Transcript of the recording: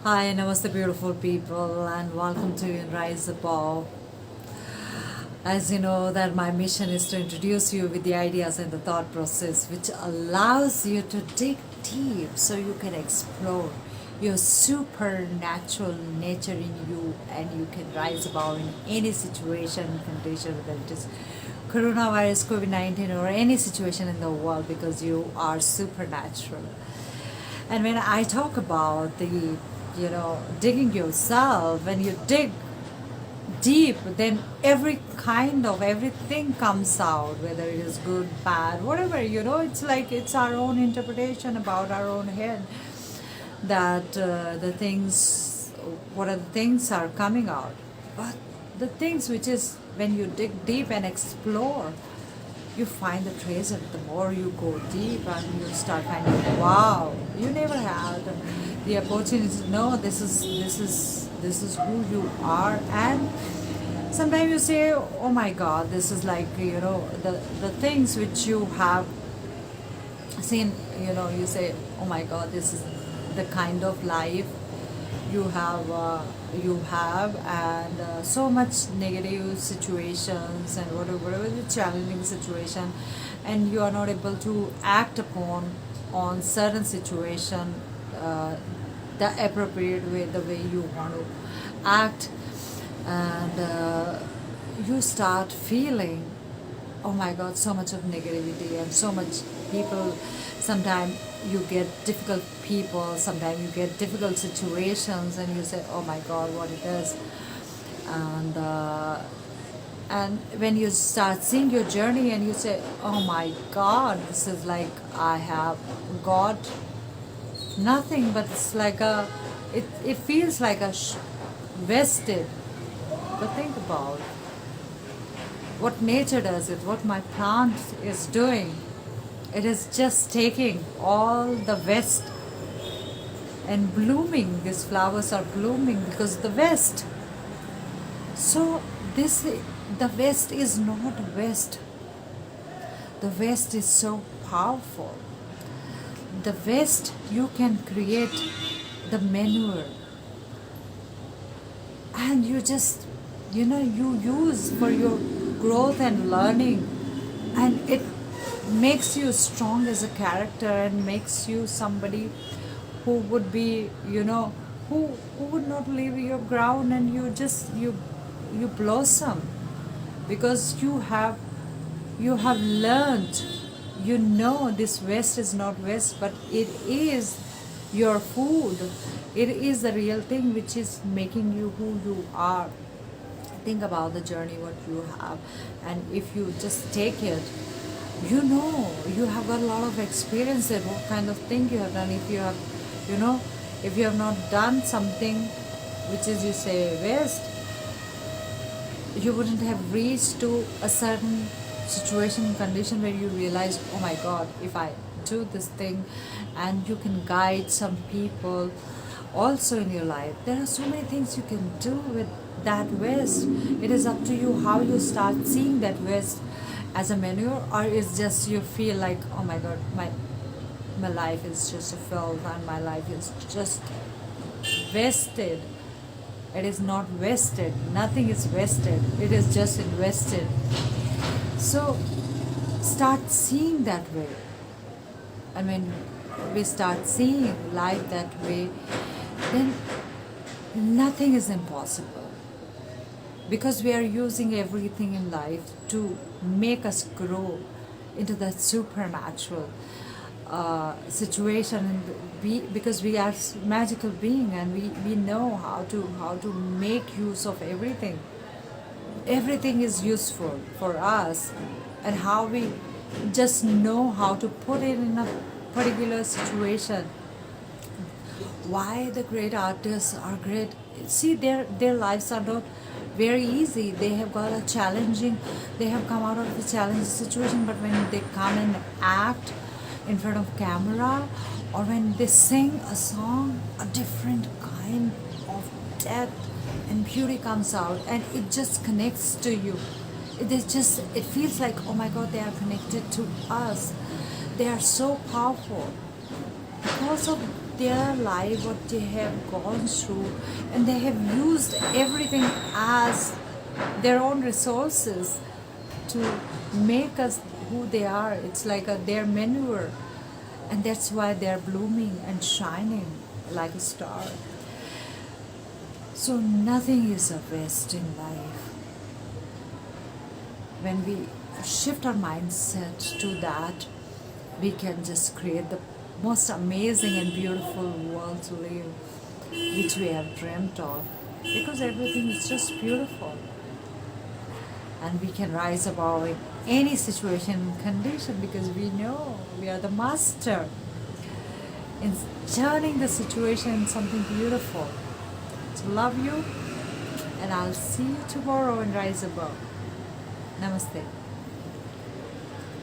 Hi, namaste, beautiful people, and welcome to Rise Above. As you know, that my mission is to introduce you with the ideas and the thought process, which allows you to dig deep, so you can explore your supernatural nature in you, and you can rise above in any situation, condition, whether it is coronavirus, COVID-19, or any situation in the world, because you are supernatural. And when I talk about digging yourself, when you dig deep, then every kind of everything comes out, whether it is good, bad, whatever, it's like it's our own interpretation about our own head, that the things, what are the things are coming out. But the things which is, when you dig deep and explore, you find the treasure. The more you go deep, and you start finding, wow, you never had the opportunity to know this is who you are. And sometimes you say, oh my god, this is like, the things which you have seen, you say, oh my god, this is the kind of life you have, and so much negative situations, and whatever the challenging situation, and you are not able to act upon on certain situation, the appropriate way, the way you want to act. And you start feeling, oh my god, so much of negativity and so much people. Sometimes you get difficult people, sometimes you get difficult situations, and you say, oh my god, what it is. And when you start seeing your journey, and you say, oh my god, this is like, I have got nothing, but it's like it feels like vested. But think about what nature does, it what my plant is doing. It is just taking all the waste and blooming. These flowers are blooming because the waste. So this, the waste is not waste. The waste is so powerful. The waste, you can create the manure, and you just, you use for your growth and learning, and it makes you strong as a character, and makes you somebody who would be, who would not leave your ground, and you blossom, because you have learned, this waste is not waste, but it is your food. It is the real thing which is making you who you are. Think about the journey what you have, and if you just take it, you have got a lot of experience in what kind of thing you have done. If you have, if you have not done something which is, you say, waste, you wouldn't have reached to a certain situation, condition, where you realize, oh my god, if I do this thing. And you can guide some people also in your life. There are so many things you can do with that waste. It is up to you how you start seeing that waste as a manure, or it's just you feel like, oh my god, my life is just a filth, and my life is just wasted. It is not wasted. Nothing is wasted. It is just invested. So start seeing that way. And when we start seeing life that way, then nothing is impossible. Because we are using everything in life to make us grow into that supernatural situation, and because we are magical being, and we know how to make use of everything. Everything is useful for us, and how we just know how to put it in a particular situation. Why the great artists are great? See, their lives are not very easy. They have got a challenging, they have come out of a challenging situation, but when they come and act in front of camera, or when they sing a song, a different kind of depth and beauty comes out, and it just connects to you. It feels like, oh my god, they are connected to us. They are so powerful because of their life, what they have gone through, and they have used everything as their own resources to make us who they are. It's like their manure, and that's why they're blooming and shining like a star. So nothing is a waste in life. When we shift our mindset to that, we can just create the most amazing and beautiful world to live, which we have dreamt of, because everything is just beautiful. And we can rise above any situation and condition, because we know we are the master in turning the situation into something beautiful. So love you, and I'll see you tomorrow and rise above. Namaste.